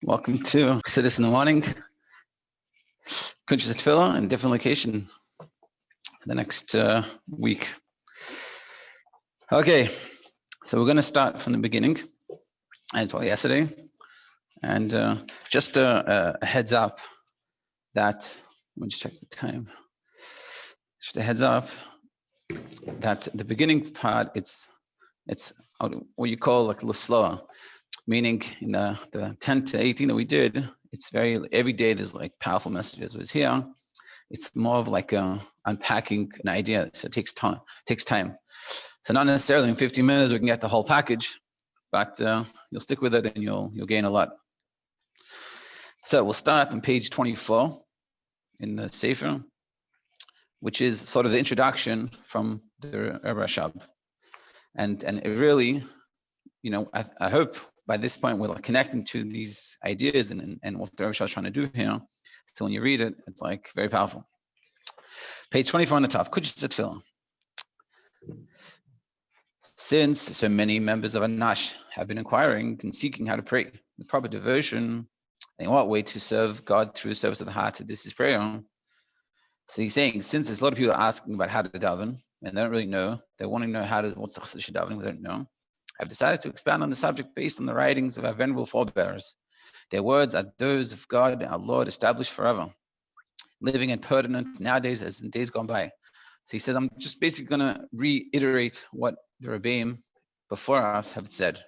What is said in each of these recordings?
Welcome to Chassidus in the morning. Kuntres HaTefila in different location for the next week. Okay, so we're going to start from the beginning. I told you yesterday, and just a heads up that let me just check the time. Just a heads up that the beginning part it's what you call like a little slower. Meaning in the 10 to 18 that we did, it's every day there's like powerful messages. Whereas here, it's more of like unpacking an idea. So it takes time. So not necessarily in 15 minutes we can get the whole package, but you'll stick with it and you'll gain a lot. So we'll start on page 24 in the Sefer, which is sort of the introduction from the Rebbe Rashab. And it really, I hope by this point we're like connecting to these ideas and what the Rebbe Rashab is trying to do here. So when you read it, it's like very powerful. Page 24 on the top, Kuntres HaTefila. Since so many members of Anash have been inquiring and seeking how to pray, the proper devotion, and in what way to serve God through the service of the heart, this is prayer. So he's saying, since there's a lot of people asking about how to daven, and they don't really know, they want to know what's the Chassidus davening, they don't know. I've decided to expand on the subject based on the writings of our venerable forebears. Their words are those of God, our Lord, established forever, living and pertinent nowadays as in days gone by. So he says, I'm just basically going to reiterate what the Rebbeim before us have said.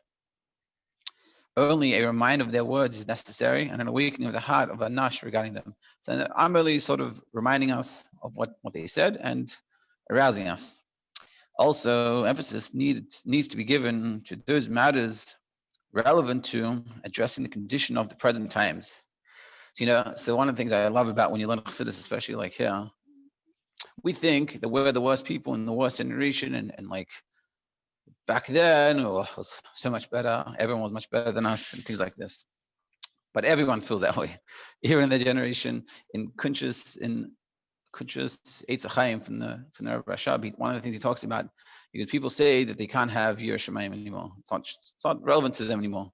Only a reminder of their words is necessary and an awakening of the heart of Anash regarding them. So I'm really sort of reminding us of what they said and arousing us. Also, emphasis needs to be given to those matters relevant to addressing the condition of the present times. So one of the things I love about when you learn Chassidus, especially like here, we think that we're the worst people in the worst generation, and like back then it was so much better. Everyone was much better than us and things like this. But everyone feels that way. Here in their generation, in Kuntres HaTefila from the Rebbe Rashab, one of the things he talks about, because people say that they can't have yiras shamayim anymore. It's not relevant to them anymore.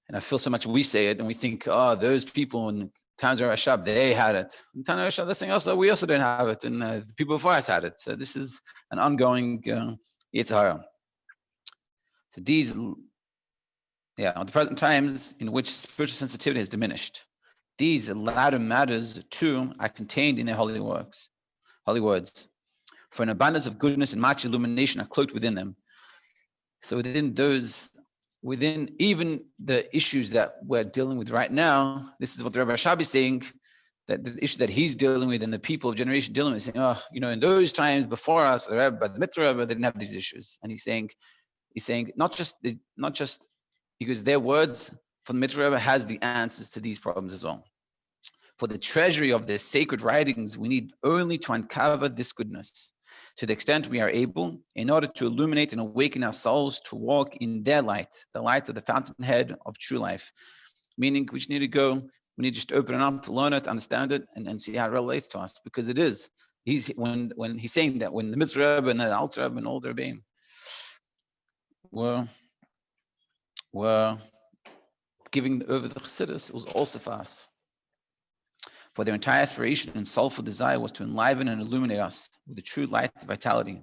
And I feel so much we say it and we think, those people in times of Rashab, they had it. In times of Rashab, they're saying also, we also don't have it. And the people before us had it. So this is an ongoing yitzhara. So these, the present times in which spiritual sensitivity has diminished. These latter matters too are contained in their holy words. For an abundance of goodness and much illumination are cloaked within them. So within even the issues that we're dealing with right now, this is what the Rebbe Rashab is saying, that the issue that he's dealing with and the people of generation dealing with, saying, in those times before us, the Rebbe, the Mitzvah Rebbe, they didn't have these issues. And he's saying not just because their words from the Mitzvah Rebbe has the answers to these problems as well. For the treasury of their sacred writings, we need only to uncover this goodness to the extent we are able, in order to illuminate and awaken our souls to walk in their light, the light of the fountainhead of true life. Meaning we just need to go, we need to just open it up, learn it, understand it, and see how it relates to us, because it is. When he's saying that, when the Mitzvah Rebbe and the Alter Rebbe and all the Rebbeim were giving over the Chassidus, it was also for us. For their entire aspiration and soulful desire was to enliven and illuminate us with the true light of vitality.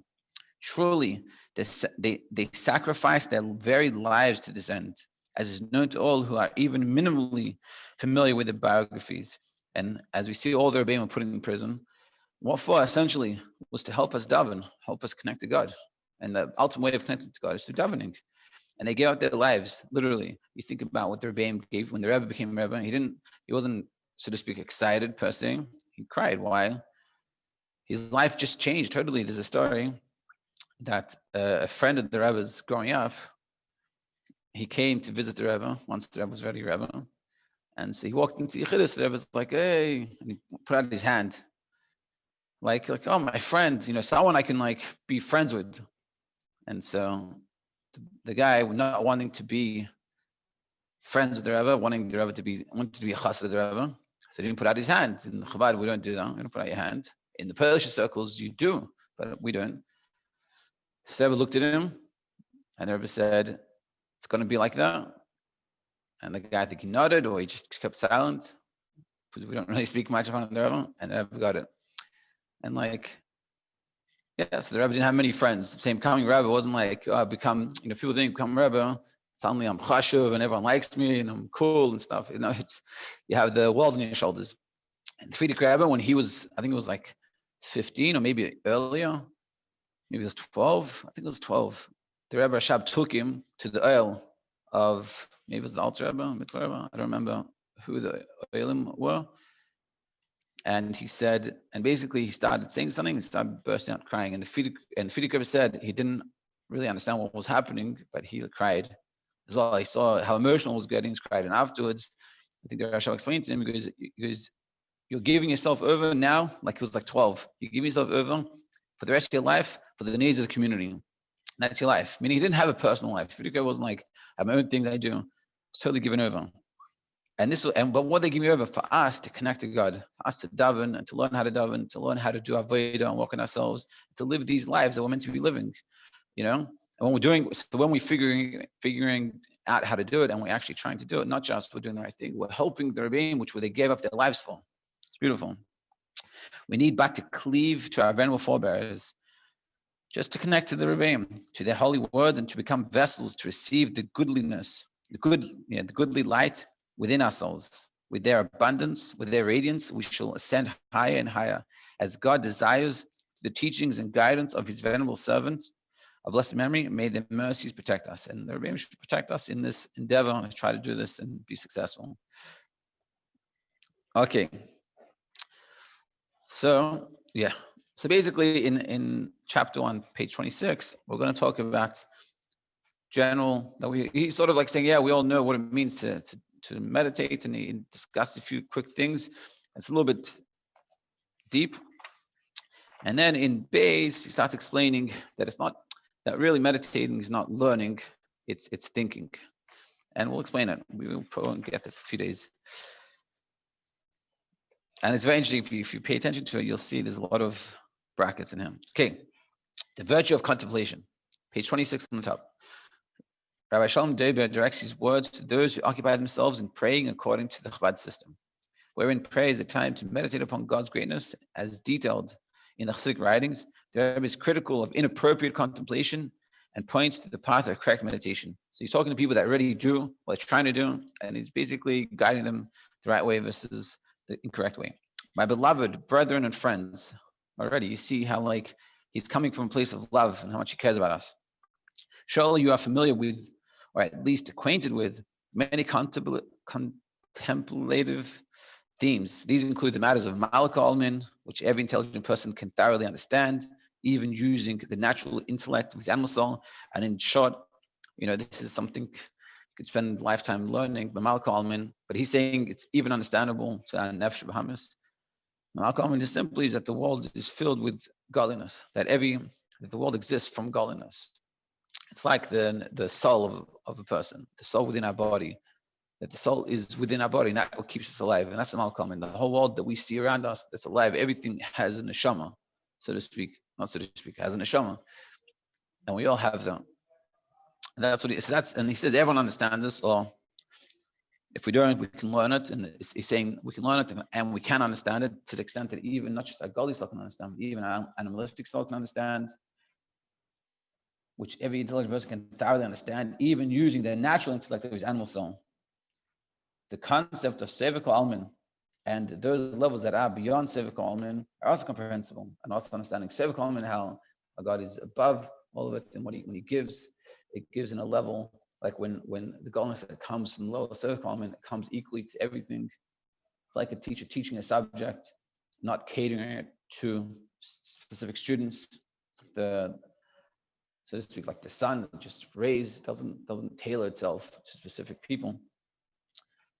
Truly, they sacrificed their very lives to this end, as is known to all who are even minimally familiar with their biographies. And as we see all the Rebbeim were put in prison, what for essentially was to help us daven, help us connect to God. And the ultimate way of connecting to God is through davening. And they gave out their lives, literally. You think about what the Rebbeim gave when the Rebbe became Rebbe. He wasn't, so to speak, excited per se. He cried. Why? His life just changed totally. There's a story that a friend of the Rebbe's growing up, he came to visit the Rebbe once the Rebbe was already Rebbe. And so he walked into Chassidus, the Rebbe's like, hey, and he put out his hand. Like, oh, my friend, someone I can like be friends with. And so the guy, not wanting to be friends with the Rebbe, wanted to be a chassid of the Rebbe, so he didn't put out his hand. In Chabad, we don't do that. We don't put out your hand. In the Polish circles, you do, but we don't. So the Rebbe looked at him, and the Rebbe said, it's going to be like that. And the guy, I think he nodded or he just kept silent because we don't really speak much about the Rebbe, and the Rebbe got it. And like, yeah, so the Rebbe didn't have many friends. The same coming Rebbe wasn't like, become, people think become Rebbe, suddenly I'm chashuv and everyone likes me and I'm cool and stuff. It's, you have the world on your shoulders. And the Frierdiker Rebbe, when he was, I think it was like 15 or maybe earlier, maybe it was 12, I think it was 12. The Rebbe Rashab took him to the oil of, maybe it was the Alter Rebbe, Mitzvah Rebbe, I don't remember who the oilim were. And he said, and basically he started saying something and started bursting out crying. And the Frierdiker Rebbe said he didn't really understand what was happening, but he cried as well. He saw how emotional he was getting, he cried. And afterwards, I think the Rashab explained to him, he goes, you're giving yourself over now, like it was like 12. You give yourself over for the rest of your life for the needs of the community. And that's your life. Meaning he didn't have a personal life. Frierdiker wasn't like, I have my own things I do. It's totally given over. But what they give you over for us to connect to God, for us to daven and to learn how to daven, to learn how to do avodah and work on ourselves, to live these lives that we're meant to be living, And when we're doing, so when we're figuring out how to do it, and we're actually trying to do it, not just we're doing the right thing, we're helping the Rebbeim, which they gave up their lives for. It's beautiful. We need but to cleave to our venerable forebears, just to connect to the Rebbeim, to their holy words, and to become vessels to receive the goodliness, the goodly light within our souls. With their abundance, with their radiance, we shall ascend higher and higher, as God desires the teachings and guidance of his venerable servants of blessed memory. May their mercies protect us. And the Rebbeim should protect us in this endeavor and try to do this and be successful. Okay. So, yeah. So basically in chapter 1, page 26, we're going to talk about he's sort of like saying, yeah, we all know what it means to meditate, and he discussed a few quick things. It's a little bit deep. And then in base, he starts explaining that it's not, that really meditating is not learning, it's thinking. And we'll explain it. We will probably get a few days. And it's very interesting, if you pay attention to it, you'll see there's a lot of brackets in him. Okay, the virtue of contemplation, page 26 on the top. Rabbi Shalom Deber directs his words to those who occupy themselves in praying according to the Chabad system, wherein prayer is a time to meditate upon God's greatness as detailed in the Chassidic writings. The Rebbe is critical of inappropriate contemplation and points to the path of correct meditation. So he's talking to people that already do what they're trying to do, and he's basically guiding them the right way versus the incorrect way. My beloved brethren and friends, already you see how like he's coming from a place of love and how much he cares about us. Surely you are familiar with, or at least acquainted with, many contemplative themes. These include the matters of Malach Almin, which every intelligent person can thoroughly understand, even using the natural intellect of the animal soul. And in short, this is something you could spend a lifetime learning, the Malach Almin, but he's saying it's even understandable to our Nefesh Bahamas. Malach Almin is simply is that the world is filled with godliness, that the world exists from godliness. It's like the soul of a person, the soul within our body, that the soul is within our body, and that's what keeps us alive. And that's the Malach Almin. The whole world that we see around us that's alive, everything has a neshama, so to speak, not so to speak, has a neshama. And we all have them. And that's what and he says everyone understands this, or if we don't, we can learn it. And he's saying we can learn it and we can understand it to the extent that even not just our godly soul can understand, but even our animalistic soul can understand, which every intelligent person can thoroughly understand, even using the natural intellect of his animal soul. The concept of Sevek Almin and those levels that are beyond Sevek Almin are also comprehensible, and also understanding Sevek Almin, how God is above all of it, and when he gives, it gives in a level like when the godliness that comes from low Sevek Almin comes equally to everything. It's like a teacher teaching a subject, not catering it to specific students. So to speak, like the sun, just rays, doesn't tailor itself to specific people.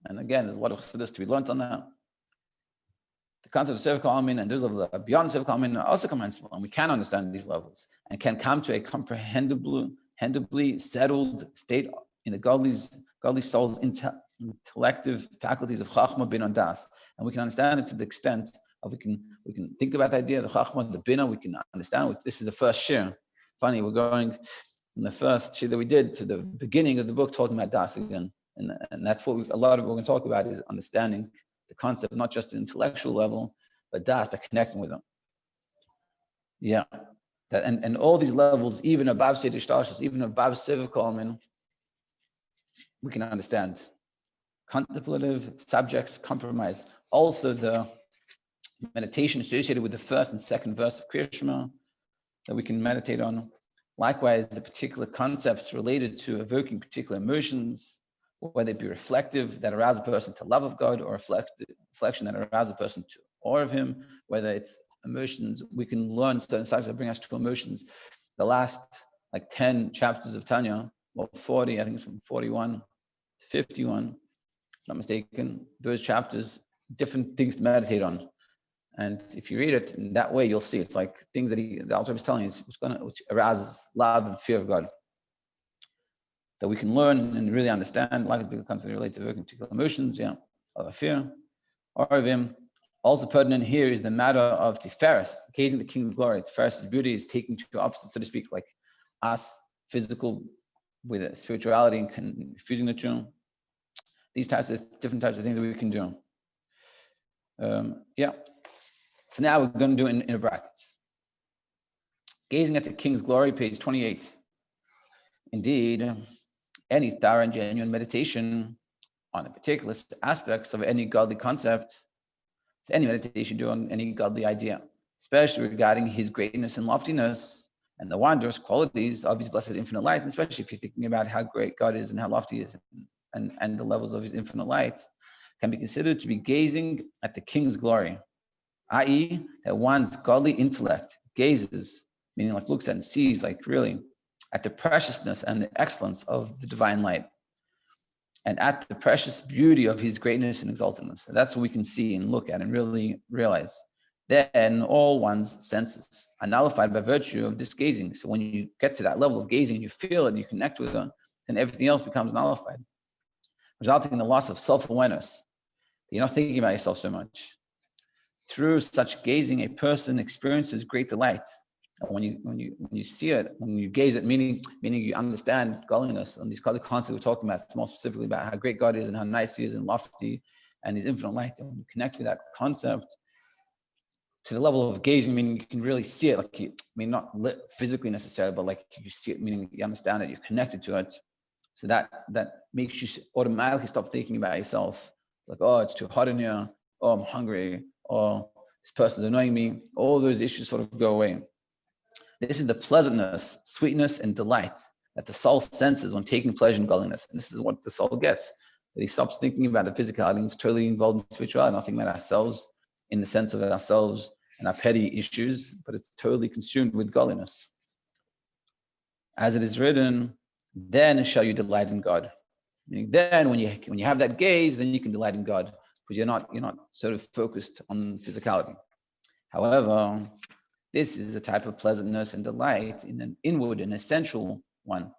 And again, there's a lot of Chassidus to be learned on that. The concept of Sevek Almin and those levels beyond Sevek Almin are also comprehensible, and we can understand these levels and can come to a comprehendibly settled state in the godly soul's intellective faculties of Chachma, Bin, and Das. And we can understand it to the extent of we can think about the idea of the Chachma, the Bina, we can understand it. This is the first shiur. Funny, we're going from the first shiur that we did to the beginning of the book talking about Das again. And that's what a lot of what we're going to talk about is understanding the concept, not just at an intellectual level, but das, by connecting with them. Yeah. That, and all these levels, even above Seder Shtashus, even above Siva Kolman, we can understand. Contemplative subjects, compromise. Also the meditation associated with the first and second verse of Kriya Shema that we can meditate on. Likewise, the particular concepts related to evoking particular emotions, whether it be reflective that arouse a person to love of God, or reflection that arouse a person to awe of Him, whether it's emotions, we can learn certain subjects that bring us to emotions. The last 10 chapters of Tanya, well, 40, I think it's from 41 to 51, if I'm not mistaken, those chapters, different things to meditate on. And if you read it in that way, you'll see it's like things that the Alter is telling us, which arouses love and fear of God, that we can learn and really understand. Like it becomes related to working particular emotions, of fear, or of Him. Also pertinent here is the matter of Tiferes, gazing the King of Glory. Tiferes' beauty is taking to opposites, so to speak, like us, physical with spirituality and confusing the two. These different types of things that we can do. So now we're going to do it in brackets. Gazing at the King's Glory, page 28. Indeed, any thorough and genuine meditation on the particular aspects of any godly concept, so any meditation do on any godly idea, especially regarding His greatness and loftiness and the wondrous qualities of His blessed infinite light, and especially if you're thinking about how great God is and how lofty He is and the levels of His infinite light, can be considered to be gazing at the King's glory, i.e., that one's godly intellect gazes, meaning like looks at and sees, like really, at the preciousness and the excellence of the divine light, and at the precious beauty of His greatness and exaltedness. So that's what we can see and look at and really realize. Then all one's senses are nullified by virtue of this gazing. So when you get to that level of gazing, you feel it, you connect with it, then everything else becomes nullified, resulting in the loss of self-awareness. You're not thinking about yourself so much. Through such gazing, a person experiences great delight. And when you see it, when you gaze at meaning you understand godliness and these other concepts we're talking about, it's more specifically about how great God is and how nice He is and lofty and His infinite light. And when you connect with that concept to the level of gazing, meaning you can really see it, like not physically necessarily, but like you see it, meaning you understand it, you're connected to it. So that makes you automatically stop thinking about yourself. It's like, oh, it's too hot in here. Oh, I'm hungry. Oh, this person's annoying me. All those issues sort of go away. This is the pleasantness, sweetness, and delight that the soul senses when taking pleasure in godliness. And this is what the soul gets, that he stops thinking about the physicality and is totally involved in spirituality, not thinking about ourselves in the sense of ourselves and our petty issues, but it's totally consumed with godliness. As it is written, then shall you delight in God. Meaning then when you have that gaze, then you can delight in God, because you're not sort of focused on physicality. However, this is a type of pleasantness and delight in an inward and essential one.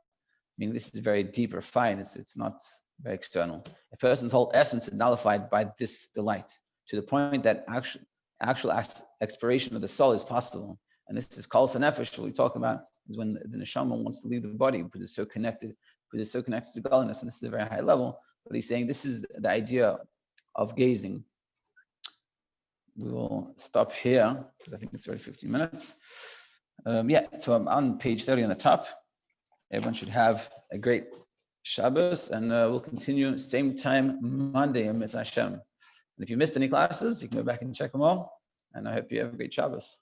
Meaning this is very deep, refined. It's not very external. A person's whole essence is nullified by this delight, to the point that actual expiration of the soul is possible. And this is kol nefesh, what we talk about, is when the neshama wants to leave the body, because it's so connected to godliness. And this is a very high level. But he's saying this is the idea of gazing. We will stop here because I think it's already 15 minutes. So I'm on page 30 on the top. Everyone should have a great Shabbos, and we'll continue same time Monday in Mitzvah Hashem. And if you missed any classes, you can go back and check them all. And I hope you have a great Shabbos.